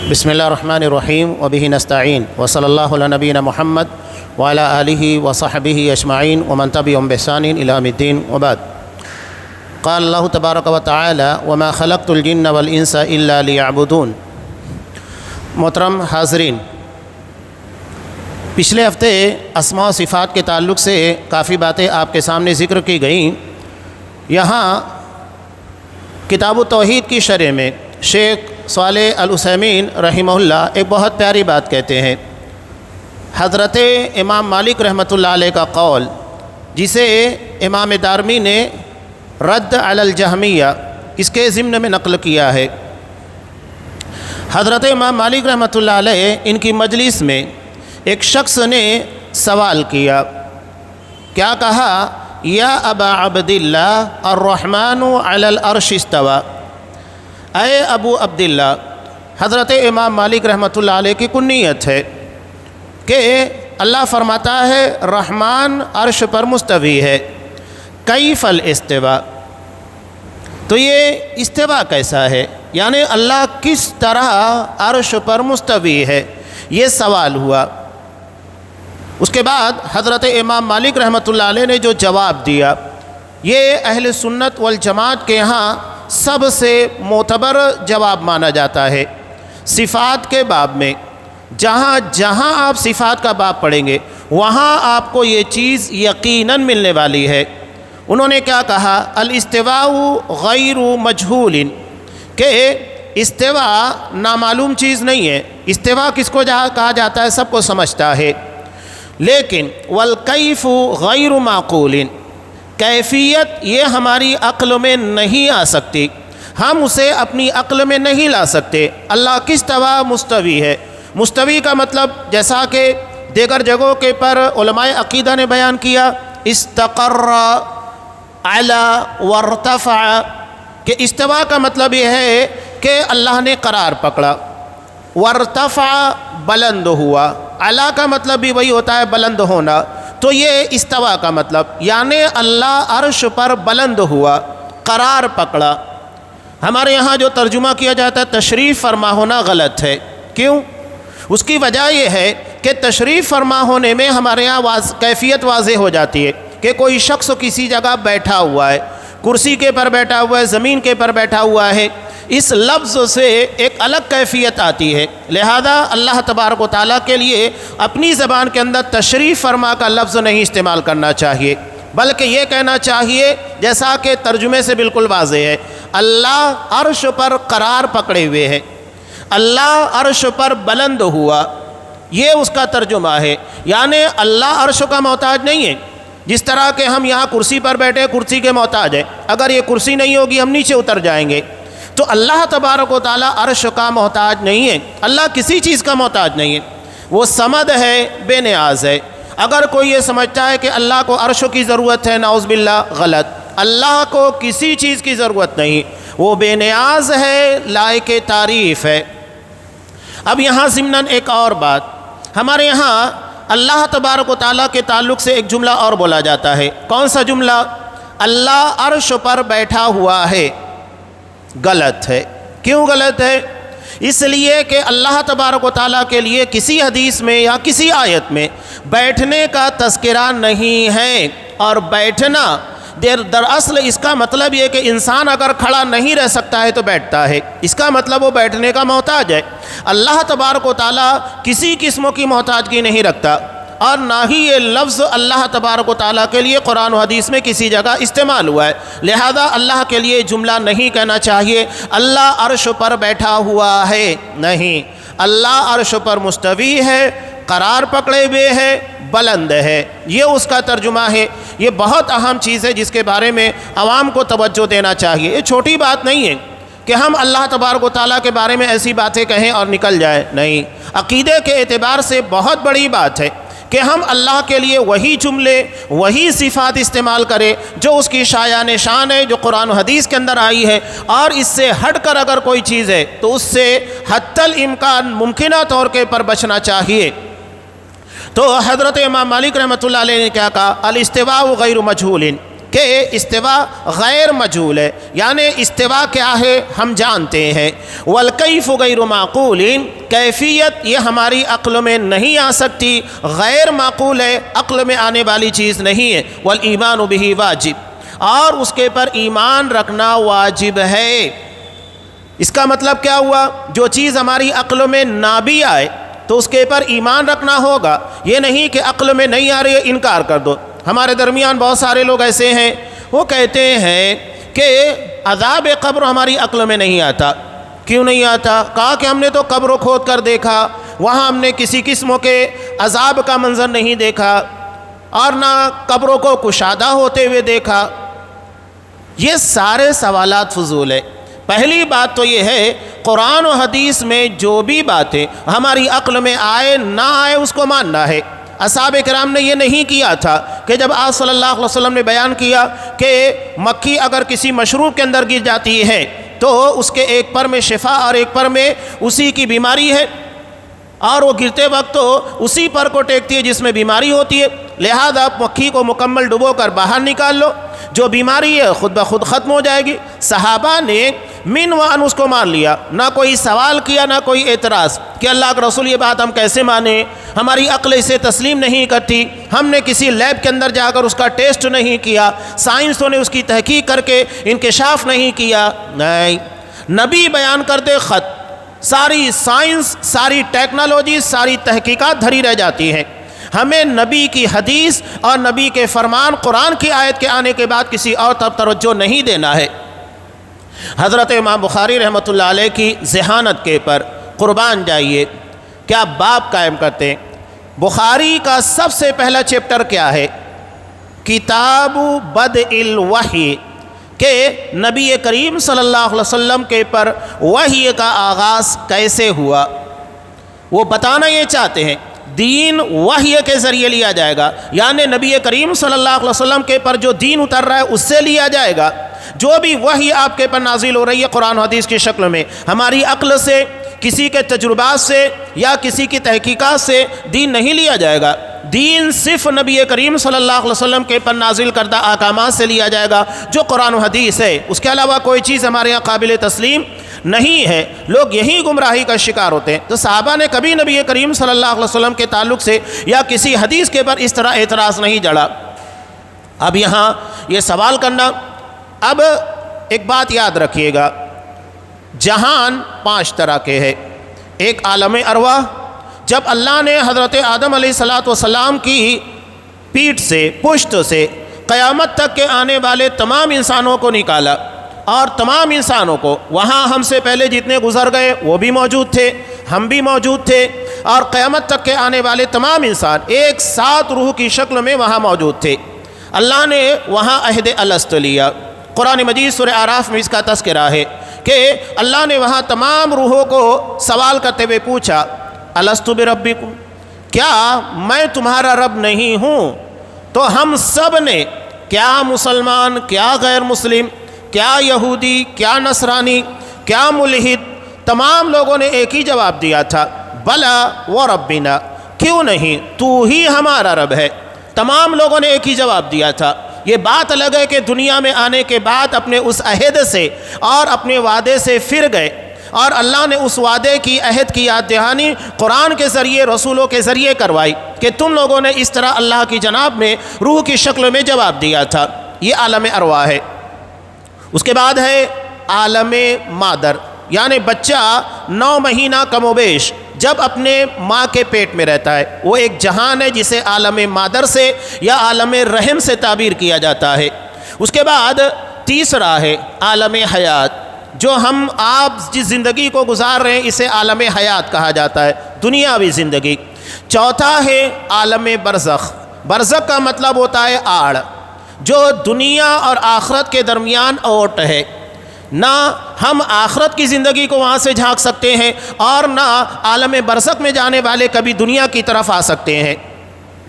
بسم اللہ الرحمن الرحیم وبہ نستعین وصلی اللہ علی نبینا محمد وعلی آلہ وصحبہ اجمعین ومن تبعہم بإحسان الی یوم الدین وبعد قال اللہ تبارک و تعالی وما خلقت الجن والانس الا لیعبدون۔ محترم حاضرین، پچھلے ہفتے اسماء و صفات کے تعلق سے کافی باتیں آپ کے سامنے ذکر کی گئیں۔ یہاں کتاب التوحید کی شرح میں شیخ صالح العثیمین رحمہ اللہ ایک بہت پیاری بات کہتے ہیں۔ حضرت امام مالک رحمۃ اللہ علیہ کا قول، جسے امام دارمی نے رد علی الجہمیہ اس کے ضمن میں نقل کیا ہے۔ حضرت امام مالک رحمۃ اللہ علیہ ان کی مجلس میں ایک شخص نے سوال کیا، کیا کہا؟ یا ابا عبداللہ الرحمن علی العرش استوى۔ اے ابو عبداللہ، حضرت امام مالک رحمۃ اللہ علیہ کی کنیت ہے کہ اللہ فرماتا ہے رحمان عرش پر مستوی ہے، کیف الاستواء؟ تو یہ استواء کیسا ہے، یعنی اللہ کس طرح عرش پر مستوی ہے، یہ سوال ہوا۔ اس کے بعد حضرت امام مالک رحمۃ اللہ علیہ نے جو جواب دیا، یہ اہل سنت والجماعت کے ہاں سب سے معتبر جواب مانا جاتا ہے۔ صفات کے باب میں جہاں جہاں آپ صفات کا باب پڑھیں گے وہاں آپ کو یہ چیز یقیناً ملنے والی ہے۔ انہوں نے کیا کہا؟ الاستواء غیر مجہول، کہ استواء نامعلوم چیز نہیں ہے۔ استواء کس کو کہا جاتا ہے سب کو سمجھتا ہے، لیکن والکیف غیر معقول، کیفیت یہ ہماری عقل میں نہیں آ سکتی، ہم اسے اپنی عقل میں نہیں لا سکتے۔ اللہ کس طرح مستوی ہے؟ مستوی کا مطلب جیسا کہ دیگر جگہوں کے پر علماء عقیدہ نے بیان کیا، استقر، علا، وارتفع، کہ استوا کا مطلب یہ ہے کہ اللہ نے قرار پکڑا، وارتفع بلند ہوا، علا کا مطلب بھی وہی ہوتا ہے بلند ہونا، تو یہ استوا کا مطلب یعنی اللہ عرش پر بلند ہوا، قرار پکڑا۔ ہمارے یہاں جو ترجمہ کیا جاتا ہے تشریف فرما ہونا غلط ہے۔ کیوں؟ اس کی وجہ یہ ہے کہ تشریف فرما ہونے میں ہمارے یہاں کیفیت واضح ہو جاتی ہے کہ کوئی شخص کسی جگہ بیٹھا ہوا ہے، کرسی کے پر بیٹھا ہوا ہے، زمین کے پر بیٹھا ہوا ہے، اس لفظ سے ایک الگ کیفیت آتی ہے۔ لہذا اللہ تبارک و تعالیٰ کے لیے اپنی زبان کے اندر تشریف فرما کا لفظ نہیں استعمال کرنا چاہیے، بلکہ یہ کہنا چاہیے جیسا کہ ترجمے سے بالکل واضح ہے، اللہ عرش پر قرار پکڑے ہوئے ہے، اللہ عرش پر بلند ہوا، یہ اس کا ترجمہ ہے۔ یعنی اللہ عرش کا محتاج نہیں ہے، جس طرح کہ ہم یہاں کرسی پر بیٹھے کرسی کے محتاج ہیں، اگر یہ کرسی نہیں ہوگی ہم نیچے اتر جائیں گے۔ تو اللہ تبارک و تعالیٰ عرش کا محتاج نہیں ہے، اللہ کسی چیز کا محتاج نہیں ہے، وہ صمد ہے، بے نیاز ہے۔ اگر کوئی یہ سمجھتا ہے کہ اللہ کو عرش کی ضرورت ہے، نعوذ باللہ، غلط۔ اللہ کو کسی چیز کی ضرورت نہیں، وہ بے نیاز ہے، لائق تعریف ہے۔ اب یہاں ضمناً ایک اور بات، ہمارے یہاں اللہ تبارک و تعالیٰ کے تعلق سے ایک جملہ اور بولا جاتا ہے۔ کون سا جملہ؟ اللہ عرش پر بیٹھا ہوا ہے، غلط ہے۔ کیوں غلط ہے؟ اس لیے کہ اللہ تبارک و تعالیٰ کے لیے کسی حدیث میں یا کسی آیت میں بیٹھنے کا تذکرہ نہیں ہے، اور بیٹھنا دراصل اس کا مطلب یہ کہ انسان اگر کھڑا نہیں رہ سکتا ہے تو بیٹھتا ہے، اس کا مطلب وہ بیٹھنے کا محتاج ہے۔ اللہ تبارک و تعالیٰ کسی قسم کی محتاجگی نہیں رکھتا، اور نہ ہی یہ لفظ اللہ تبارک و تعالیٰ کے لیے قرآن و حدیث میں کسی جگہ استعمال ہوا ہے۔ لہذا اللہ کے لیے جملہ نہیں کہنا چاہیے اللہ عرش پر بیٹھا ہوا ہے، نہیں، اللہ عرش پر مستوی ہے، قرار پکڑے ہوئے ہے، بلند ہے، یہ اس کا ترجمہ ہے۔ یہ بہت اہم چیز ہے جس کے بارے میں عوام کو توجہ دینا چاہیے۔ یہ چھوٹی بات نہیں ہے کہ ہم اللہ تبارک و تعالیٰ کے بارے میں ایسی باتیں کہیں اور نکل جائیں، نہیں، عقیدے کے اعتبار سے بہت بڑی بات ہے کہ ہم اللہ کے لیے وہی جملے، وہی صفات استعمال کریں جو اس کی شایان شان ہے، جو قرآن و حدیث کے اندر آئی ہے، اور اس سے ہٹ کر اگر کوئی چیز ہے تو اس سے حتی الامکان ممکنہ طور کے پر بچنا چاہیے۔ تو حضرت امام مالک رحمۃ اللہ علیہ نے کیا کہا؟ الاستواء غیر مجہول، کہ استوا غیر مجہول ہے، یعنی استوا کیا ہے ہم جانتے ہیں، والکیف غیر معقول، کیفیت یہ ہماری عقل میں نہیں آ سکتی، غیر معقول ہے، عقل میں آنے والی چیز نہیں ہے، والایمان بہ واجب، اور اس کے پر ایمان رکھنا واجب ہے۔ اس کا مطلب کیا ہوا؟ جو چیز ہماری عقل میں نہ بھی آئے تو اس کے پر ایمان رکھنا ہوگا، یہ نہیں کہ عقل میں نہیں آ رہی ہے انکار کر دو۔ ہمارے درمیان بہت سارے لوگ ایسے ہیں، وہ کہتے ہیں کہ عذاب قبر ہماری عقل میں نہیں آتا۔ کیوں نہیں آتا؟ کہا کہ ہم نے تو قبر کھود کر دیکھا، وہاں ہم نے کسی قسم کے عذاب کا منظر نہیں دیکھا، اور نہ قبروں کو کشادہ ہوتے ہوئے دیکھا۔ یہ سارے سوالات فضول ہے۔ پہلی بات تو یہ ہے، قرآن و حدیث میں جو بھی باتیں ہماری عقل میں آئے نہ آئے اس کو ماننا ہے۔ اصحاب کرام نے یہ نہیں کیا تھا کہ جب آپ صلی اللہ علیہ وسلم نے بیان کیا کہ مکھی اگر کسی مشروب کے اندر گر جاتی ہے تو اس کے ایک پر میں شفا اور ایک پر میں اسی کی بیماری ہے، اور وہ گرتے وقت تو اسی پر کو ٹیکتی ہے جس میں بیماری ہوتی ہے، لہذا مکھی کو مکمل ڈبو کر باہر نکال لو، جو بیماری ہے خود بخود ختم ہو جائے گی۔ صحابہ نے من وعن اس کو مان لیا، نہ کوئی سوال کیا نہ کوئی اعتراض کہ اللہ کے رسول یہ بات ہم کیسے مانیں، ہماری عقل اسے تسلیم نہیں کرتی، ہم نے کسی لیب کے اندر جا کر اس کا ٹیسٹ نہیں کیا، سائنسوں نے اس کی تحقیق کر کے انکشاف نہیں کیا۔ نہیں، نبی بیان کرتے خط، ساری سائنس، ساری ٹیکنالوجی، ساری تحقیقات دھری رہ جاتی ہیں۔ ہمیں نبی کی حدیث اور نبی کے فرمان، قرآن کی آیت کے آنے کے بعد کسی اور طرف توجہ نہیں دینا ہے۔ حضرت امام بخاری رحمۃ اللہ علیہ کی ذہانت کے پر قربان جائیے، کیا باب قائم کرتے ہیں۔ بخاری کا سب سے پہلا چیپٹر کیا ہے؟ کتاب بدء الوحی، کہ نبی کریم صلی اللہ علیہ وسلم کے پر وحی کا آغاز کیسے ہوا، وہ بتانا یہ چاہتے ہیں۔ دین وحی کے ذریعے لیا جائے گا، یعنی نبی کریم صلی اللہ علیہ وسلم کے پر جو دین اتر رہا ہے اس سے لیا جائے گا۔ جو بھی وحی آپ کے پر نازل ہو رہی ہے قرآن و حدیث کی شکل میں، ہماری عقل سے، کسی کے تجربات سے یا کسی کی تحقیقات سے دین نہیں لیا جائے گا۔ دین صرف نبی کریم صلی اللہ علیہ وسلم کے پر نازل کردہ احکامات سے لیا جائے گا جو قرآن و حدیث ہے، اس کے علاوہ کوئی چیز ہمارے یہاں قابل تسلیم نہیں ہے۔ لوگ یہی گمراہی کا شکار ہوتے ہیں۔ تو صحابہ نے کبھی نبی کریم صلی اللہ علیہ وسلم کے تعلق سے یا کسی حدیث کے پر اس طرح اعتراض نہیں جڑا۔ اب یہاں یہ سوال کرنا، اب ایک بات یاد رکھیے گا، جہان 5 طرح کے ہے۔ ایک عالم ارواح، جب اللہ نے حضرت آدم علیہ السلام کی پیٹھ سے، پشت سے قیامت تک کے آنے والے تمام انسانوں کو نکالا، اور تمام انسانوں کو، وہاں ہم سے پہلے جتنے گزر گئے وہ بھی موجود تھے، ہم بھی موجود تھے، اور قیامت تک کے آنے والے تمام انسان ایک ساتھ روح کی شکل میں وہاں موجود تھے۔ اللہ نے وہاں عہد الست لیا۔ قرآن مجید سورہ اعراف میں اس کا تذکرہ ہے کہ اللہ نے وہاں تمام روحوں کو سوال کرتے ہوئے پوچھا، الست بربکم، کیا میں تمہارا رب نہیں ہوں؟ تو ہم سب نے، کیا مسلمان، کیا غیر مسلم، کیا یہودی، کیا نصرانی، کیا ملحد، تمام لوگوں نے ایک ہی جواب دیا تھا، بلا وربنا، کیوں نہیں، تو ہی ہمارا رب ہے۔ تمام لوگوں نے ایک ہی جواب دیا تھا۔ یہ بات الگ ہے کہ دنیا میں آنے کے بعد اپنے اس عہد سے اور اپنے وعدے سے پھر گئے، اور اللہ نے اس وعدے کی، عہد کی یاد دہانی قرآن کے ذریعے، رسولوں کے ذریعے کروائی کہ تم لوگوں نے اس طرح اللہ کی جناب میں روح کی شکل میں جواب دیا تھا۔ یہ عالم ارواح ہے۔ اس کے بعد ہے عالم مادر، یعنی بچہ 9 مہینہ کم و بیش جب اپنے ماں کے پیٹ میں رہتا ہے، وہ ایک جہان ہے جسے عالم مادر سے یا عالم رحم سے تعبیر کیا جاتا ہے۔ اس کے بعد تیسرا ہے عالم حیات، جو ہم آپ جس زندگی کو گزار رہے ہیں اسے عالم حیات کہا جاتا ہے، دنیاوی زندگی۔ چوتھا ہے عالم برزخ۔ برزخ کا مطلب ہوتا ہے آڑ، جو دنیا اور آخرت کے درمیان اوٹ ہے، نہ ہم آخرت کی زندگی کو وہاں سے جھانک سکتے ہیں اور نہ عالم برزخ میں جانے والے کبھی دنیا کی طرف آ سکتے ہیں،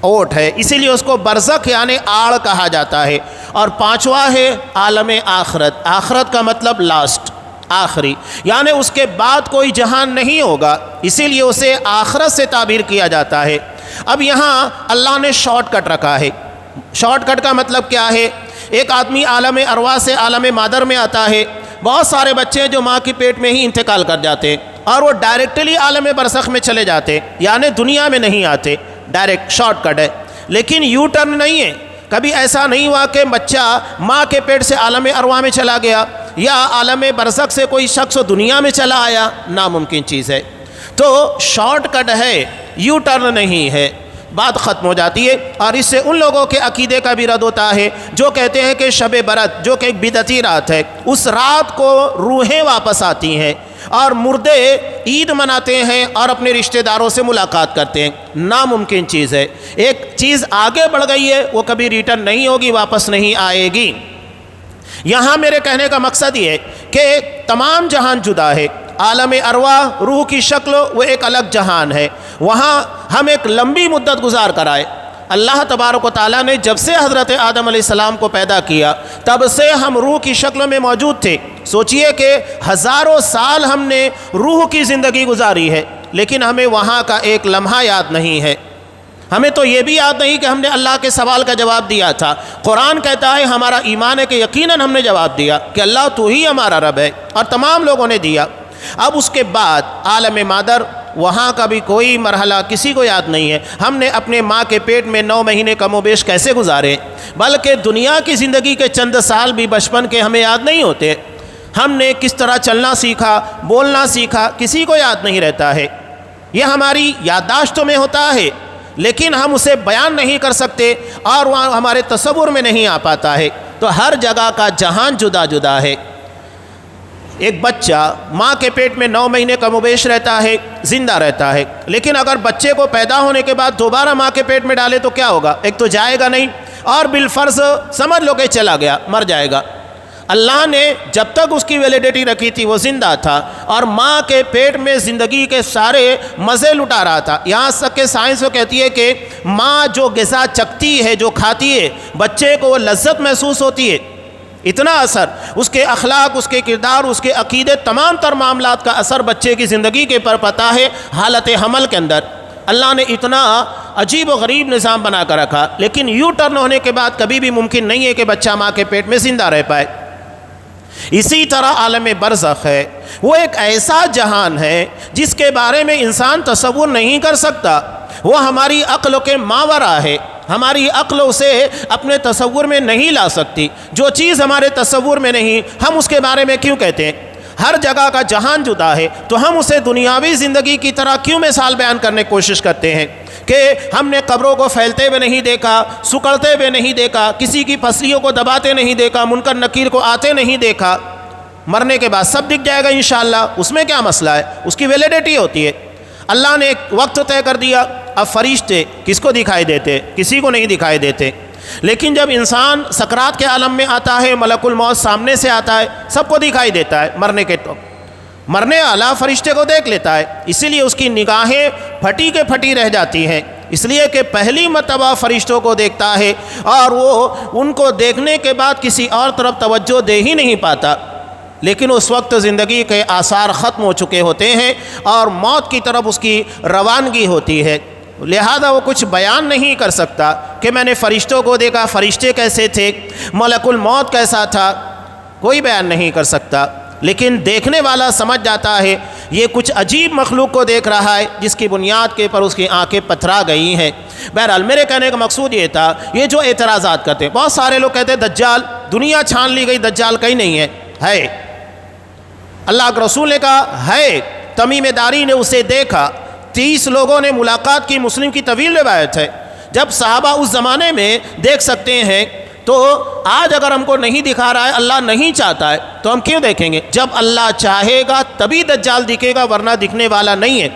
اوٹ ہے، اسی لیے اس کو برزخ یعنی آڑ کہا جاتا ہے۔ اور پانچواں ہے عالم آخرت۔ آخرت کا مطلب لاسٹ، آخری، یعنی اس کے بعد کوئی جہان نہیں ہوگا، اسی لیے اسے آخرت سے تعبیر کیا جاتا ہے۔ اب یہاں اللہ نے شارٹ کٹ رکھا ہے۔ شارٹ کٹ کا مطلب کیا ہے ایک آدمی عالم ارواح سے عالم مادر میں آتا ہے، بہت سارے بچے ہیں جو ماں کے پیٹ میں ہی انتقال کر جاتے ہیں اور وہ ڈائریکٹلی عالم برزخ میں چلے جاتے، یعنی دنیا میں نہیں آتے، ڈائریکٹ شارٹ کٹ ہے۔ لیکن یو ٹرن نہیں ہے، کبھی ایسا نہیں ہوا کہ بچہ ماں کے پیٹ سے عالم ارواح میں چلا گیا یا عالم برزخ سے کوئی شخص دنیا میں چلا آیا، ناممکن چیز ہے۔ تو شارٹ کٹ ہے، یو ٹرن نہیں ہے، بات ختم ہو جاتی ہے۔ اور اس سے ان لوگوں کے عقیدے کا بھی رد ہوتا ہے جو کہتے ہیں کہ شب برات جو کہ ایک بدعتی رات ہے، اس رات کو روحیں واپس آتی ہیں اور مردے عید مناتے ہیں اور اپنے رشتہ داروں سے ملاقات کرتے ہیں، ناممکن چیز ہے۔ ایک چیز آگے بڑھ گئی ہے، وہ کبھی ریٹرن نہیں ہوگی، واپس نہیں آئے گی۔ یہاں میرے کہنے کا مقصد یہ ہے کہ تمام جہان جدا ہے، عالم ارواح روح کی شکل وہ ایک الگ جہان ہے، وہاں ہم ایک لمبی مدت گزار کر آئے۔ اللہ تبارک و تعالیٰ نے جب سے حضرت آدم علیہ السلام کو پیدا کیا تب سے ہم روح کی شکل میں موجود تھے۔ سوچئے کہ ہزاروں سال ہم نے روح کی زندگی گزاری ہے، لیکن ہمیں وہاں کا ایک لمحہ یاد نہیں ہے۔ ہمیں تو یہ بھی یاد نہیں کہ ہم نے اللہ کے سوال کا جواب دیا تھا۔ قرآن کہتا ہے ہمارا ایمان ہے کہ یقیناً ہم نے جواب دیا کہ اللہ تو ہی ہمارا رب ہے، اور تمام لوگوں نے دیا۔ اب اس کے بعد عالم مادر، وہاں کا بھی کوئی مرحلہ کسی کو یاد نہیں ہے۔ ہم نے اپنے ماں کے پیٹ میں 9 مہینے کم و بیش کیسے گزارے، بلکہ دنیا کی زندگی کے چند سال بھی بچپن کے ہمیں یاد نہیں ہوتے۔ ہم نے کس طرح چلنا سیکھا، بولنا سیکھا، کسی کو یاد نہیں رہتا ہے۔ یہ ہماری یادداشتوں میں ہوتا ہے، لیکن ہم اسے بیان نہیں کر سکتے اور وہاں ہمارے تصور میں نہیں آ پاتا ہے۔ تو ہر جگہ کا جہان جدا جدا ہے۔ ایک بچہ ماں کے پیٹ میں 9 مہینے کم و بیش رہتا ہے، زندہ رہتا ہے، لیکن اگر بچے کو پیدا ہونے کے بعد دوبارہ ماں کے پیٹ میں ڈالے تو کیا ہوگا؟ ایک تو جائے گا نہیں، اور بالفرض سمجھ لو کہ چلا گیا، مر جائے گا۔ اللہ نے جب تک اس کی ویلیڈیٹی رکھی تھی وہ زندہ تھا اور ماں کے پیٹ میں زندگی کے سارے مزے لٹا رہا تھا۔ یہاں تک کہ سائنس وہ کہتی ہے کہ ماں جو غذا چکھتی ہے، جو کھاتی ہے، بچے کو وہ لذت محسوس ہوتی ہے۔ اتنا اثر اس کے اخلاق، اس کے کردار، اس کے عقیدے، تمام تر معاملات کا اثر بچے کی زندگی کے پر پتا ہے حالت حمل کے اندر۔ اللہ نے اتنا عجیب و غریب نظام بنا کر رکھا، لیکن یو ٹرن ہونے کے بعد کبھی بھی ممکن نہیں ہے کہ بچہ ماں کے پیٹ میں زندہ رہ پائے۔ اسی طرح عالم برزخ ہے، وہ ایک ایسا جہان ہے جس کے بارے میں انسان تصور نہیں کر سکتا، وہ ہماری عقل کے ماورا ہے، ہماری عقل اسے اپنے تصور میں نہیں لا سکتی۔ جو چیز ہمارے تصور میں نہیں، ہم اس کے بارے میں کیوں کہتے ہیں؟ ہر جگہ کا جہان جدا ہے، تو ہم اسے دنیاوی زندگی کی طرح کیوں مثال بیان کرنے کی کوشش کرتے ہیں کہ ہم نے قبروں کو پھیلتے ہوئے نہیں دیکھا، سکڑتے ہوئے نہیں دیکھا، کسی کی پسلیوں کو دباتے نہیں دیکھا، منکر نکیر کو آتے نہیں دیکھا۔ مرنے کے بعد سب دکھ جائے گا انشاءاللہ، اس میں کیا مسئلہ ہے؟ اس کی ویلیڈیٹی ہوتی ہے۔ اللہ نے ایک وقت طے کر دیا، اب فرشتے کس کو دکھائی دیتے؟ کسی کو نہیں دکھائی دیتے۔ لیکن جب انسان سکرات کے عالم میں آتا ہے، ملک الموت سامنے سے آتا ہے، سب کو دکھائی دیتا ہے۔ مرنے والا فرشتے کو دیکھ لیتا ہے، اسی لیے اس کی نگاہیں پھٹی کے پھٹی رہ جاتی ہیں، اس لیے کہ پہلی مرتبہ فرشتوں کو دیکھتا ہے اور وہ ان کو دیکھنے کے بعد کسی اور طرف توجہ دے ہی نہیں پاتا۔ لیکن اس وقت زندگی کے آثار ختم ہو چکے ہوتے ہیں اور موت کی طرف اس کی روانگی ہوتی ہے، لہذا وہ کچھ بیان نہیں کر سکتا کہ میں نے فرشتوں کو دیکھا، فرشتے کیسے تھے، ملک الموت کیسا تھا، کوئی بیان نہیں کر سکتا۔ لیکن دیکھنے والا سمجھ جاتا ہے یہ کچھ عجیب مخلوق کو دیکھ رہا ہے جس کی بنیاد کے پر اس کی آنکھیں پتھرا گئی ہیں۔ بہرحال میرے کہنے کا مقصود یہ تھا، یہ جو اعتراضات کرتے ہیں، بہت سارے لوگ کہتے ہیں دجال، دنیا چھان لی گئی، دجال کہیں نہیں ہے۔ اللہ کے رسول نے کہا ہے، تمیم داری نے اسے دیکھا، 30 لوگوں نے ملاقات کی، مسلم کی طویل روایت ہے۔ جب صحابہ اس زمانے میں دیکھ سکتے ہیں تو آج اگر ہم کو نہیں دکھا رہا ہے، اللہ نہیں چاہتا ہے تو ہم کیوں دیکھیں گے؟ جب اللہ چاہے گا تبھی دجال دکھے گا، ورنہ دکھنے والا نہیں ہے۔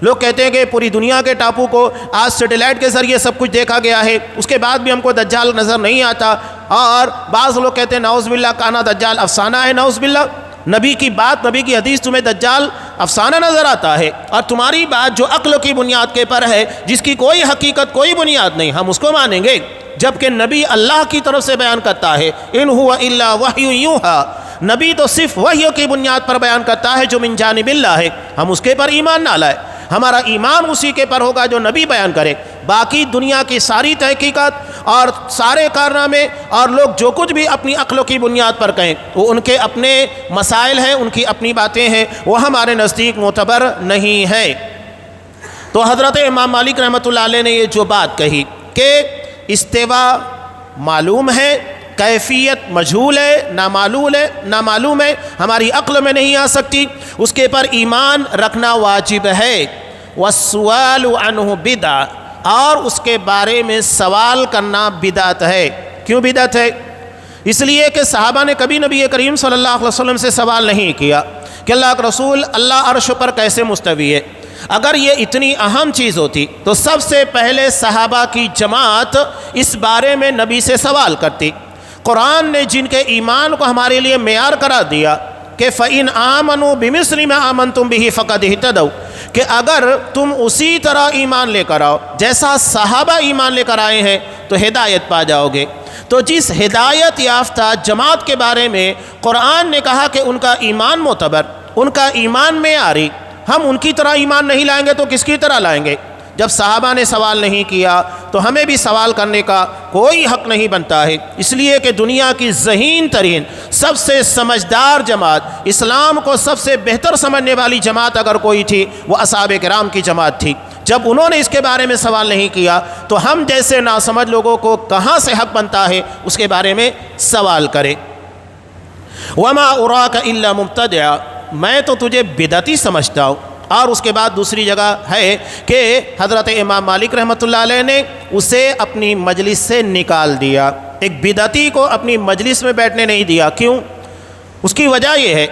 لوگ کہتے ہیں کہ پوری دنیا کے ٹاپو کو آج سیٹلائٹ کے ذریعے سب کچھ دیکھا گیا ہے، اس کے بعد بھی ہم کو دجال نظر نہیں آتا، اور بعض لوگ کہتے ہیں نعوذ باللہ کانا دجال افسانہ ہے، نعوذ باللہ۔ نبی کی بات، نبی کی حدیث تمہیں دجال افسانہ نظر آتا ہے، اور تمہاری بات جو عقل کی بنیاد کے پر ہے، جس کی کوئی حقیقت، کوئی بنیاد نہیں، ہم اس کو مانیں گے۔ جبکہ نبی اللہ کی طرف سے بیان کرتا ہے، ان هو الا وحی یوحی، نبی تو صرف وحی کی بنیاد پر بیان کرتا ہے جو من جانب اللہ ہے، ہم اس کے پر ایمان نہ لائے۔ ہمارا ایمان اسی کے پر ہوگا جو نبی بیان کرے۔ باقی دنیا کی ساری تحقیقات اور سارے کارنامے اور لوگ جو کچھ بھی اپنی عقلوں کی بنیاد پر کہیں وہ ان کے اپنے مسائل ہیں، ان کی اپنی باتیں ہیں، وہ ہمارے نزدیک معتبر نہیں ہے۔ تو حضرت امام مالک رحمۃ اللہ علیہ نے یہ جو بات کہی کہ استوا معلوم ہے، کیفیت مجہول ہے، نامعلوم ہے، ہماری عقل میں نہیں آ سکتی، اس کے پر ایمان رکھنا واجب ہے۔ والسؤال عنہ بدعہ، اور اس کے بارے میں سوال کرنا بدعت ہے۔ کیوں بدعت ہے؟ اس لیے کہ صحابہ نے کبھی نبی کریم صلی اللہ علیہ وسلم سے سوال نہیں کیا کہ اللہ کے رسول اللہ عرش پر کیسے مستوی ہے۔ اگر یہ اتنی اہم چیز ہوتی تو سب سے پہلے صحابہ کی جماعت اس بارے میں نبی سے سوال کرتی۔ قرآن نے جن کے ایمان کو ہمارے لیے معیار قرار دیا کہ فَإِنْ آمَنُوا بِمِثْلِ مَا آمَنْتُمْ بِهِ فَقَدْ اهْتَدَوْا، کہ اگر تم اسی طرح ایمان لے کر آؤ جیسا صحابہ ایمان لے کر آئے ہیں تو ہدایت پا جاؤ گے۔ تو جس ہدایت یافتہ جماعت کے بارے میں قرآن نے کہا کہ ان کا ایمان معتبر، ان کا ایمان معیاری، ہم ان کی طرح ایمان نہیں لائیں گے تو کس کی طرح لائیں گے؟ جب صحابہ نے سوال نہیں کیا تو ہمیں بھی سوال کرنے کا کوئی حق نہیں بنتا ہے، اس لیے کہ دنیا کی ذہین ترین سب سے سمجھدار جماعت، اسلام کو سب سے بہتر سمجھنے والی جماعت اگر کوئی تھی وہ اصحاب کرام کی جماعت تھی۔ جب انہوں نے اس کے بارے میں سوال نہیں کیا تو ہم جیسے ناسمجھ لوگوں کو کہاں سے حق بنتا ہے اس کے بارے میں سوال کرے۔ وما اراک الا مبتدعا، میں تو تجھے بدعتی سمجھتا ہوں۔ اور اس کے بعد دوسری جگہ ہے کہ حضرت امام مالک رحمۃ اللہ علیہ نے اسے اپنی مجلس سے نکال دیا، ایک بدعتی کو اپنی مجلس میں بیٹھنے نہیں دیا۔ کیوں؟ اس کی وجہ یہ ہے،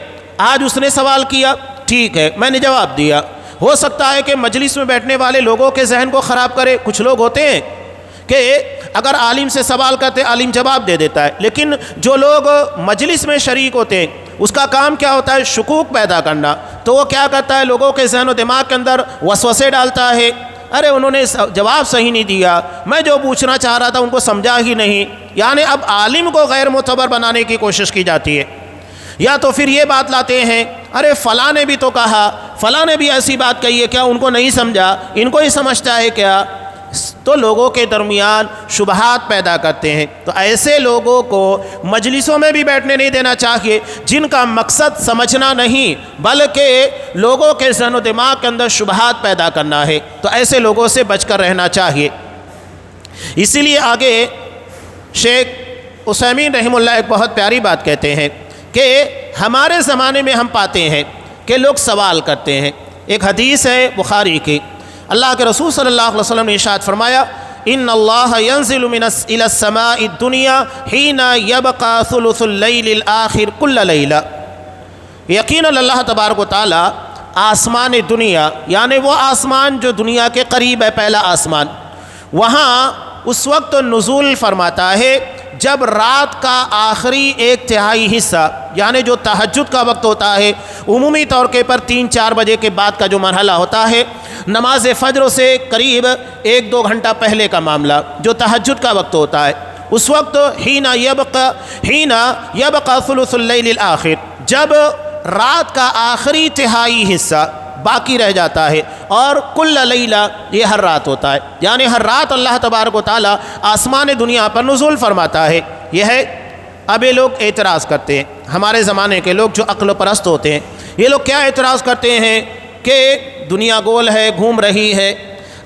آج اس نے سوال کیا، ٹھیک ہے میں نے جواب دیا، ہو سکتا ہے کہ مجلس میں بیٹھنے والے لوگوں کے ذہن کو خراب کرے۔ کچھ لوگ ہوتے ہیں کہ اگر عالم سے سوال کرتے عالم جواب دے دیتا ہے، لیکن جو لوگ مجلس میں شریک ہوتے ہیں اس کا کام کیا ہوتا ہے؟ شکوک پیدا کرنا۔ تو وہ کیا کرتا ہے؟ لوگوں کے ذہن و دماغ کے اندر وسوسے ڈالتا ہے، ارے انہوں نے جواب صحیح نہیں دیا، میں جو پوچھنا چاہ رہا تھا ان کو سمجھا ہی نہیں۔ یعنی اب عالم کو غیر معتبر بنانے کی کوشش کی جاتی ہے۔ یا تو پھر یہ بات لاتے ہیں، ارے فلاں نے بھی تو کہا، فلاں نے بھی ایسی بات کہی ہے، کیا ان کو نہیں سمجھا؟ ان کو ہی سمجھتا ہے کیا؟ تو لوگوں کے درمیان شبہات پیدا کرتے ہیں۔ تو ایسے لوگوں کو مجلسوں میں بھی بیٹھنے نہیں دینا چاہیے جن کا مقصد سمجھنا نہیں بلکہ لوگوں کے ذہن و دماغ کے اندر شبہات پیدا کرنا ہے۔ تو ایسے لوگوں سے بچ کر رہنا چاہیے۔ اسی لیے آگے شیخ عثیمین رحمہ اللہ ایک بہت پیاری بات کہتے ہیں کہ ہمارے زمانے میں ہم پاتے ہیں کہ لوگ سوال کرتے ہیں۔ ایک حدیث ہے بخاری کی، اللہ کے رسول صلی اللہ علیہ وسلم نے ارشاد فرمایا، ان اللہ ينزل الى السماء الدنيا حين يبقى ثلث الليل الاخر كل ليلہ، یقیناً اللہ تبارک و تعالی آسمان دنیا، یعنی وہ آسمان جو دنیا کے قریب ہے، پہلا آسمان، وہاں اس وقت نزول فرماتا ہے جب رات کا آخری ایک تہائی حصہ، یعنی جو تہجد کا وقت ہوتا ہے، عمومی طور کے پر 3-4 بجے کے بعد کا جو مرحلہ ہوتا ہے، نماز فجر سے قریب 1-2 گھنٹہ پہلے کا معاملہ جو تہجد کا وقت ہوتا ہے، اس وقت حین یبقى ثلث اللیل الآخر، جب رات کا آخری تہائی حصہ باقی رہ جاتا ہے، اور کل لیلہ یہ ہر رات ہوتا ہے، یعنی ہر رات اللہ تبارک و تعالی آسمان دنیا پر نزول فرماتا ہے۔ یہ ہے، اب یہ لوگ اعتراض کرتے ہیں، ہمارے زمانے کے لوگ جو عقل پرست ہوتے ہیں، یہ لوگ کیا اعتراض کرتے ہیں کہ دنیا گول ہے، گھوم رہی ہے۔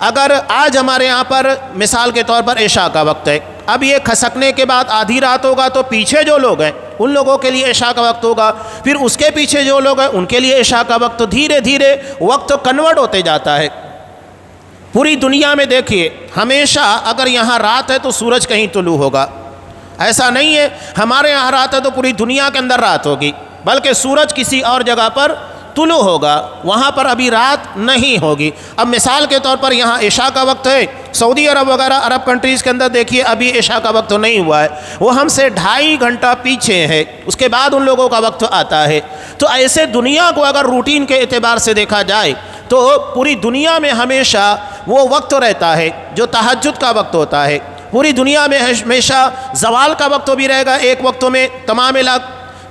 اگر آج ہمارے یہاں پر مثال کے طور پر عشاء کا وقت ہے، اب یہ کھسکنے کے بعد آدھی رات ہوگا تو پیچھے جو لوگ ہیں ان لوگوں کے لیے عشاء کا وقت ہوگا، پھر اس کے پیچھے جو لوگ ہیں ان کے لیے عشاء کا وقت، دھیرے دھیرے وقت کنورٹ ہوتے جاتا ہے۔ پوری دنیا میں دیکھیے، ہمیشہ اگر یہاں رات ہے تو سورج کہیں طلوع ہوگا، ایسا نہیں ہے ہمارے یہاں رات ہے تو پوری دنیا کے اندر رات ہوگی، بلکہ سورج کسی اور جگہ پر طلوع ہوگا، وہاں پر ابھی رات نہیں ہوگی۔ اب مثال کے طور پر یہاں عشاء کا وقت ہے، سعودی عرب وغیرہ عرب کنٹریز کے اندر دیکھیے ابھی عشاء کا وقت نہیں ہوا ہے، وہ ہم سے 2.5 گھنٹہ پیچھے ہے، اس کے بعد ان لوگوں کا وقت آتا ہے۔ تو ایسے دنیا کو اگر روٹین کے اعتبار سے دیکھا جائے تو پوری دنیا میں ہمیشہ وہ وقت رہتا ہے جو تہجد کا وقت ہوتا ہے، پوری دنیا میں ہمیشہ زوال کا وقت بھی رہے گا، ایک وقتوں میں تمام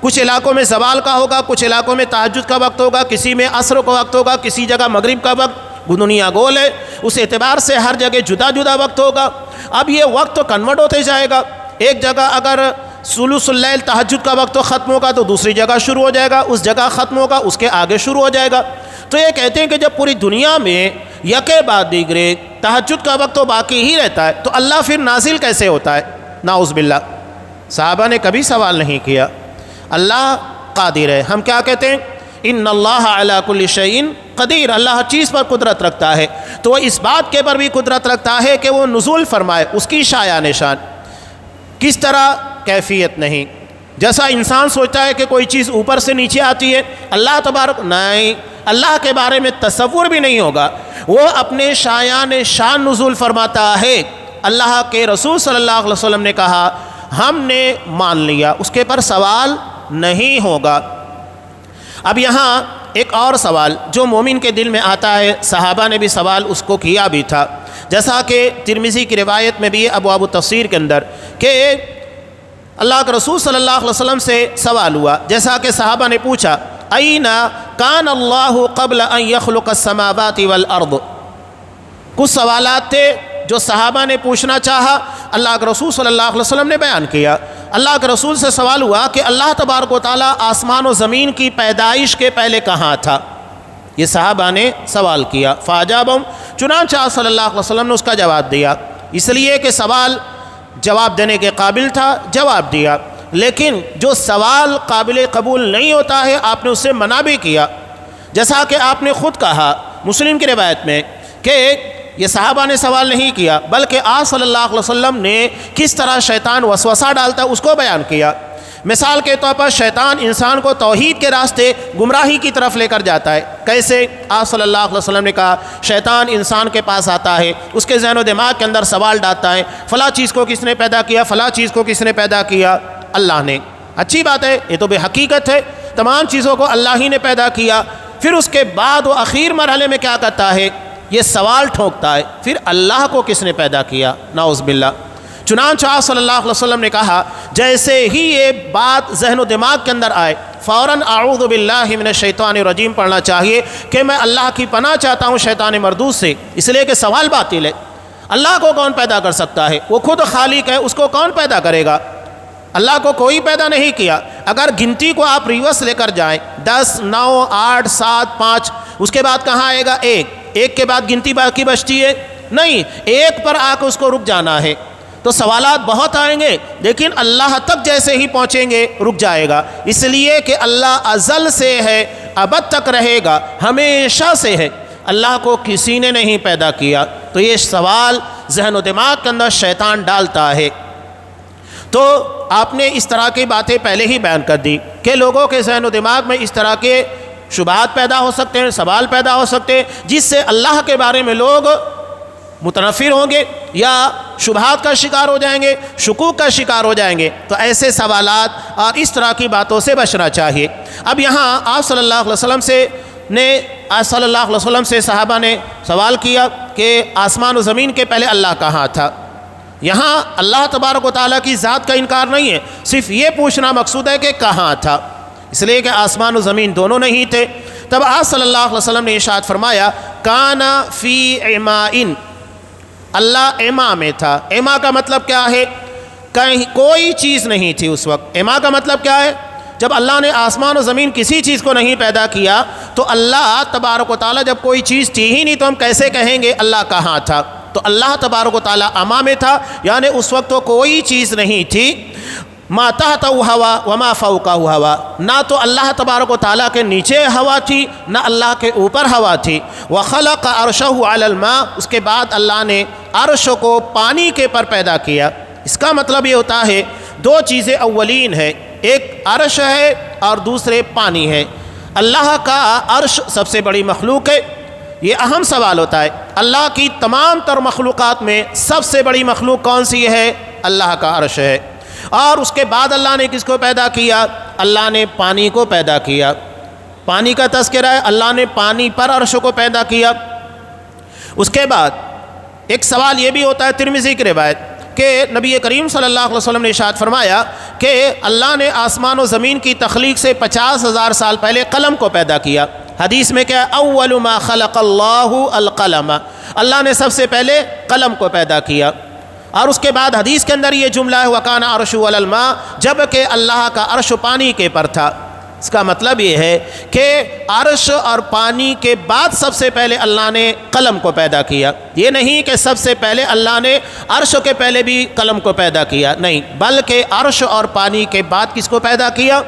کچھ علاقوں میں زوال کا ہوگا، کچھ علاقوں میں تہجد کا وقت ہوگا، کسی میں عصر کا وقت ہوگا، کسی جگہ مغرب کا وقت، دنیا گول ہے، اس اعتبار سے ہر جگہ جدا جدا وقت ہوگا۔ اب یہ وقت تو کنورٹ ہوتے جائے گا، ایک جگہ اگر ثلث اللیل تہجد کا وقت تو ختم ہوگا تو دوسری جگہ شروع ہو جائے گا، اس جگہ ختم ہوگا اس کے آگے شروع ہو جائے گا۔ تو یہ کہتے ہیں کہ جب پوری دنیا میں یکے بعد دیگرے تہجد کا وقت تو باقی ہی رہتا ہے تو اللہ پھر نازل کیسے ہوتا ہے؟ نعوذ باللہ۔ صحابہ نے کبھی سوال نہیں کیا، اللہ قادر ہے۔ ہم کیا کہتے ہیں؟ ان اللہ علی کل شیء قدیر، اللہ ہر چیز پر قدرت رکھتا ہے، تو وہ اس بات کے پر بھی قدرت رکھتا ہے کہ وہ نزول فرمائے، اس کی شایع نشان کس طرح، کیفیت نہیں۔ جیسا انسان سوچتا ہے کہ کوئی چیز اوپر سے نیچے آتی ہے، اللہ تبارک نہیں، اللہ کے بارے میں تصور بھی نہیں ہوگا، وہ اپنے شایع شان نزول فرماتا ہے۔ اللہ کے رسول صلی اللہ علیہ وسلم نے کہا ہم نے مان لیا، اس کے پر سوال نہیں ہوگا۔ اب یہاں ایک اور سوال جو مومن کے دل میں آتا ہے، صحابہ نے بھی سوال اس کو کیا بھی تھا، جیسا کہ ترمذی کی روایت میں بھی ابواب التفسیر کے اندر کہ اللہ کے رسول صلی اللہ علیہ وسلم سے سوال ہوا، جیسا کہ صحابہ نے پوچھا این کان اللہ قبل ان یخلق السماوات والارض۔ کچھ سوالات تھے جو صحابہ نے پوچھنا چاہا، اللہ کے رسول صلی اللہ علیہ وسلم نے بیان کیا۔ اللہ کے رسول سے سوال ہوا کہ اللہ تبارک و تعالیٰ آسمان و زمین کی پیدائش کے پہلے کہاں تھا؟ یہ صحابہ نے سوال کیا، فاجابہم، چنانچہ صلی اللہ علیہ وسلم نے اس کا جواب دیا، اس لیے کہ سوال جواب دینے کے قابل تھا، جواب دیا۔ لیکن جو سوال قابل قبول نہیں ہوتا ہے آپ نے اس سے منع بھی کیا، جیسا کہ آپ نے خود کہا مسلم کی روایت میں کہ یہ صحابہ نے سوال نہیں کیا بلکہ آپ صلی اللہ علیہ وسلم نے کس طرح شیطان وسوسہ ڈالتا ہے اس کو بیان کیا۔ مثال کے طور پر شیطان انسان کو توحید کے راستے گمراہی کی طرف لے کر جاتا ہے، کیسے؟ آپ صلی اللہ علیہ وسلم نے کہا شیطان انسان کے پاس آتا ہے، اس کے ذہن و دماغ کے اندر سوال ڈالتا ہے فلاں چیز کو کس نے پیدا کیا، فلاں چیز کو کس نے پیدا کیا؟ اللہ نے۔ اچھی بات ہے، یہ تو بے حقیقت ہے، تمام چیزوں کو اللہ ہی نے پیدا کیا۔ پھر اس کے بعد وہ آخر مرحلے میں کیا کرتا ہے؟ یہ سوال ٹھوکتا ہے پھر اللہ کو کس نے پیدا کیا؟ نعوذ باللہ۔ چنانچہ صلی اللہ علیہ وسلم نے کہا جیسے ہی یہ بات ذہن و دماغ کے اندر آئے فوراً اعوذ باللہ من الشیطان الرجیم پڑھنا چاہیے کہ میں اللہ کی پناہ چاہتا ہوں شیطان مردود سے، اس لیے کہ سوال باطل ہے۔ اللہ کو کون پیدا کر سکتا ہے؟ وہ خود خالق ہے، اس کو کون پیدا کرے گا؟ اللہ کو کوئی پیدا نہیں کیا۔ اگر گنتی کو آپ ریورس لے کر جائیں 10 9 8 7 5 اس کے بعد کہاں آئے گا؟ ایک کے بعد گنتی باقی بچتی ہے نہیں، ایک پر آ کے اس کو رک جانا ہے۔ تو سوالات بہت آئیں گے لیکن اللہ تک جیسے ہی پہنچیں گے رک جائے گا، اس لیے کہ اللہ ازل سے ہے، ابد تک رہے گا، ہمیشہ سے ہے، اللہ کو کسی نے نہیں پیدا کیا۔ تو یہ سوال ذہن و دماغ کے اندر شیطان ڈالتا ہے۔ تو آپ نے اس طرح کی باتیں پہلے ہی بیان کر دی کہ لوگوں کے ذہن و دماغ میں اس طرح کے شبہات پیدا ہو سکتے ہیں، سوال پیدا ہو سکتے ہیں جس سے اللہ کے بارے میں لوگ متنفر ہوں گے یا شبہات کا شکار ہو جائیں گے، شکوک کا شکار ہو جائیں گے۔ تو ایسے سوالات اور اس طرح کی باتوں سے بچنا چاہیے۔ اب یہاں آپ صلی اللہ علیہ وسلم سے صحابہ نے سوال کیا کہ آسمان و زمین کے پہلے اللہ کہاں تھا؟ یہاں اللہ تبارک و تعالیٰ کی ذات کا انکار نہیں ہے، صرف یہ پوچھنا مقصود ہے کہ کہاں تھا، اس لیے کہ آسمان و زمین دونوں نہیں تھے۔ تب آپ صلی اللہ علیہ وسلم نے ارشاد فرمایا کانا فی عمائن، اللہ عما میں تھا۔ عما کا مطلب کیا ہے؟ کہیں کوئی چیز نہیں تھی اس وقت۔ عما کا مطلب کیا ہے؟ جب اللہ نے آسمان و زمین کسی چیز کو نہیں پیدا کیا تو اللہ تبارک و تعالیٰ جب کوئی چیز تھی ہی نہیں تو ہم کیسے کہیں گے اللہ کہاں تھا؟ تو اللہ تبارک و تعالیٰ عما میں تھا، یعنی اس وقت تو کوئی چیز نہیں تھی۔ ما تحتہ ہوا وما فوقہ ہوا، نہ تو اللہ تبارک و تعالیٰ کے نیچے ہوا تھی نہ اللہ کے اوپر ہوا تھی۔ وخلق عرشہ علی الماء، اس کے بعد اللہ نے عرش کو پانی کے پر پیدا کیا۔ اس کا مطلب یہ ہوتا ہے دو چیزیں اولین ہے، ایک عرش ہے اور دوسرے پانی ہے۔ اللہ کا عرش سب سے بڑی مخلوق ہے، یہ اہم سوال ہوتا ہے۔ اللہ کی تمام تر مخلوقات میں سب سے بڑی مخلوق کون سی ہے؟ اللہ کا عرش ہے۔ اور اس کے بعد اللہ نے کس کو پیدا کیا؟ اللہ نے پانی کو پیدا کیا۔ پانی کا تذکرہ ہے، اللہ نے پانی پر عرش کو پیدا کیا۔ اس کے بعد ایک سوال یہ بھی ہوتا ہے ترمذی کی روایت کہ نبی کریم صلی اللہ علیہ وسلم نے ارشاد فرمایا کہ اللہ نے آسمان و زمین کی تخلیق سے 50,000 سال پہلے قلم کو پیدا کیا۔ حدیث میں کیا؟ اول ما خلق اللہ القلم، اللہ نے سب سے پہلے قلم کو پیدا کیا۔ اور اس کے بعد حدیث کے اندر یہ جملہ ہے وَكَانَ عَرْشُهُ عَلَى الْمَاءِ، جب کہ اللہ کا عرش پانی کے پر تھا۔ اس کا مطلب یہ ہے کہ عرش اور پانی کے بعد سب سے پہلے اللہ نے قلم کو پیدا کیا۔ یہ نہیں کہ سب سے پہلے اللہ نے عرش کے پہلے بھی قلم کو پیدا کیا، نہیں، بلکہ عرش اور پانی کے بعد کس کو پیدا کیا؟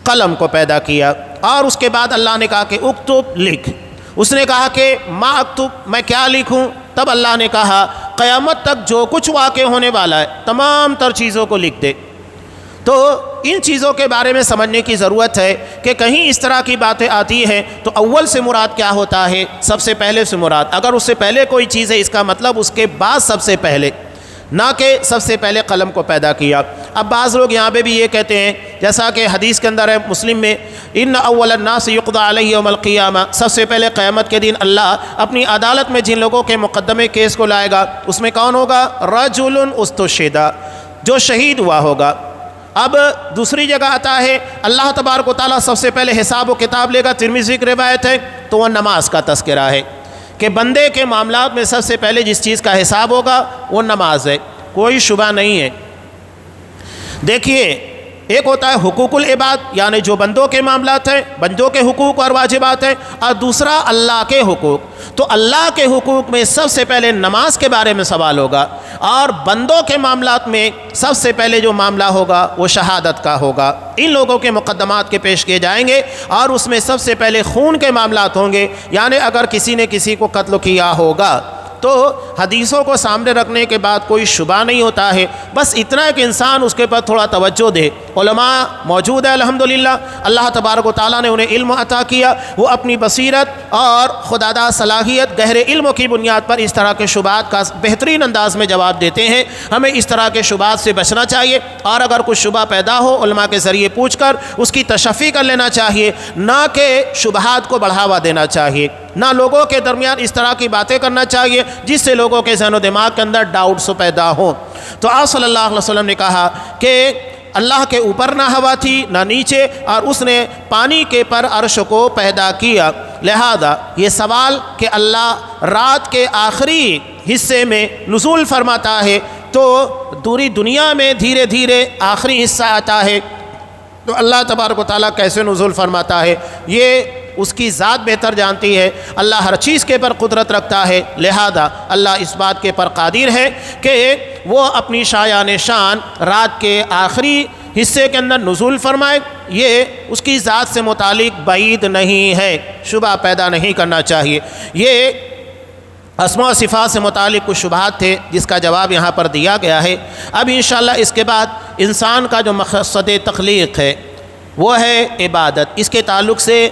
قلم کو پیدا کیا۔ اور اس کے بعد اللہ نے کہا کہ اکتب، لکھ۔ اس نے کہا کہ ما اکتب، میں کیا لکھوں؟ تب اللہ نے کہا قیامت تک جو کچھ واقع ہونے والا ہے تمام تر چیزوں کو لکھ دے۔ تو ان چیزوں کے بارے میں سمجھنے کی ضرورت ہے کہ کہیں اس طرح کی باتیں آتی ہیں تو اول سے مراد کیا ہوتا ہے؟ سب سے پہلے سے مراد۔ اگر اس سے پہلے کوئی چیز ہے اس کا مطلب اس کے بعد سب سے پہلے، نہ کہ سب سے پہلے قلم کو پیدا کیا۔ اب بعض لوگ یہاں پہ بھی یہ کہتے ہیں، جیسا کہ حدیث کے اندر ہے مسلم میں، ان اول الناس یقضى علیہ یوم القیامہ، سب سے پہلے قیامت کے دن اللہ اپنی عدالت میں جن لوگوں کے مقدمے کیس کو لائے گا اس میں کون ہوگا؟ رجل استشہد، جو شہید ہوا ہوگا۔ اب دوسری جگہ آتا ہے اللہ تبارک و تعالیٰ سب سے پہلے حساب و کتاب لے گا، ترمذی کی روایت ہے، تو وہ نماز کا تذکرہ ہے کہ بندے کے معاملات میں سب سے پہلے جس چیز کا حساب ہوگا وہ نماز ہے، کوئی شبہ نہیں ہے۔ دیکھیے، ایک ہوتا ہے حقوق العباد، یعنی جو بندوں کے معاملات ہیں، بندوں کے حقوق اور واجبات ہیں، اور دوسرا اللہ کے حقوق۔ تو اللہ کے حقوق میں سب سے پہلے نماز کے بارے میں سوال ہوگا، اور بندوں کے معاملات میں سب سے پہلے جو معاملہ ہوگا وہ شہادت کا ہوگا۔ ان لوگوں کے مقدمات کے پیش کیے جائیں گے، اور اس میں سب سے پہلے خون کے معاملات ہوں گے، یعنی اگر کسی نے کسی کو قتل کیا ہوگا تو حدیثوں کو سامنے رکھنے کے بعد کوئی شبہ نہیں ہوتا ہے، بس اتنا ہے کہ انسان اس کے پر تھوڑا توجہ دے۔ علماء موجود ہے الحمدللہ، اللہ تبارک و تعالیٰ نے انہیں علم عطا کیا، وہ اپنی بصیرت اور خودداد صلاحیت، گہرے علم کی بنیاد پر اس طرح کے شبہات کا بہترین انداز میں جواب دیتے ہیں۔ ہمیں اس طرح کے شبہات سے بچنا چاہیے، اور اگر کچھ شبہ پیدا ہو علماء کے ذریعے پوچھ کر اس کی تشفی کر لینا چاہیے، نہ کہ شبہات کو بڑھاوا دینا چاہیے، نہ لوگوں کے درمیان اس طرح کی باتیں کرنا چاہیے جس سے لوگوں کے ذہن و دماغ کے اندر ڈاؤٹس پیدا ہوں۔ تو آپ صلی اللہ علیہ وسلم نے کہا کہ اللہ کے اوپر نہ ہوا تھی نہ نیچے، اور اس نے پانی کے پر عرش کو پیدا کیا۔ لہذا یہ سوال کہ اللہ رات کے آخری حصے میں نزول فرماتا ہے تو دوری دنیا میں دھیرے دھیرے آخری حصہ آتا ہے، تو اللہ تبارک و تعالیٰ کیسے نزول فرماتا ہے یہ اس کی ذات بہتر جانتی ہے۔ اللہ ہر چیز کے پر قدرت رکھتا ہے، لہذا اللہ اس بات کے پر قادر ہے کہ وہ اپنی شایان شان رات کے آخری حصے کے اندر نزول فرمائے۔ یہ اس کی ذات سے متعلق بعید نہیں ہے، شبہ پیدا نہیں کرنا چاہیے۔ یہ اسماء و صفات سے متعلق کچھ شبہات تھے جس کا جواب یہاں پر دیا گیا ہے۔ اب انشاءاللہ اس کے بعد انسان کا جو مقصد تخلیق ہے وہ ہے عبادت۔ اس کے تعلق سے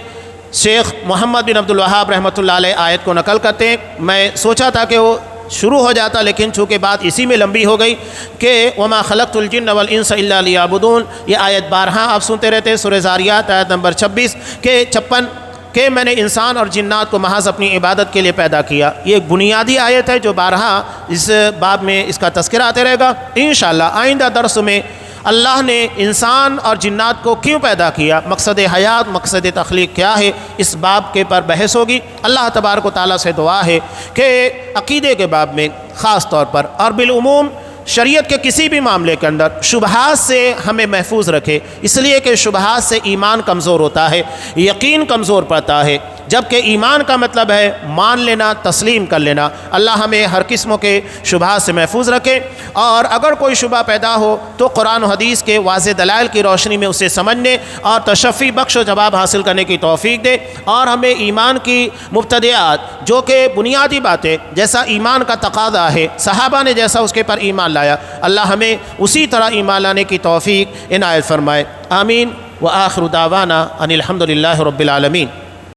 شیخ محمد بن عبد الوہاب رحمۃ اللہ علیہ آیت کو نقل کرتے ہیں۔ میں سوچا تھا کہ وہ شروع ہو جاتا، لیکن چونکہ بات اسی میں لمبی ہو گئی کہ وما خلقت الجن والانس الا لیعبدون، یہ آیت بارہا آپ سنتے رہتے ہیں، سورہ زاریات آیت نمبر 26 کہ 56 کہ میں نے انسان اور جنات کو محض اپنی عبادت کے لیے پیدا کیا۔ یہ ایک بنیادی آیت ہے جو بارہا اس باب میں اس کا تذکرہ آتے رہے گا۔ انشاءاللہ آئندہ درس میں اللہ نے انسان اور جنات کو کیوں پیدا کیا، مقصد حیات، مقصد تخلیق کیا ہے، اس باب کے پر بحث ہوگی۔ اللہ تبارک و تعالیٰ سے دعا ہے کہ عقیدے کے باب میں خاص طور پر اور بالعموم شریعت کے کسی بھی معاملے کے اندر شبہات سے ہمیں محفوظ رکھے، اس لیے کہ شبہات سے ایمان کمزور ہوتا ہے، یقین کمزور پڑتا ہے، جبکہ ایمان کا مطلب ہے مان لینا، تسلیم کر لینا۔ اللہ ہمیں ہر قسم کے شبہات سے محفوظ رکھے، اور اگر کوئی شبہ پیدا ہو تو قرآن و حدیث کے واضح دلائل کی روشنی میں اسے سمجھنے اور تشفی بخش و جواب حاصل کرنے کی توفیق دے، اور ہمیں ایمان کی مبتدیات جو کہ بنیادی باتیں جیسا ایمان کا تقاضا ہے، صحابہ نے جیسا اس کے پر ایمان لایا، اللہ ہمیں اسی طرح ایمان لانے کی توفیق عنایت فرمائے۔ آمین۔ وآخر دعوانا ان الحمد للہ رب العالمین۔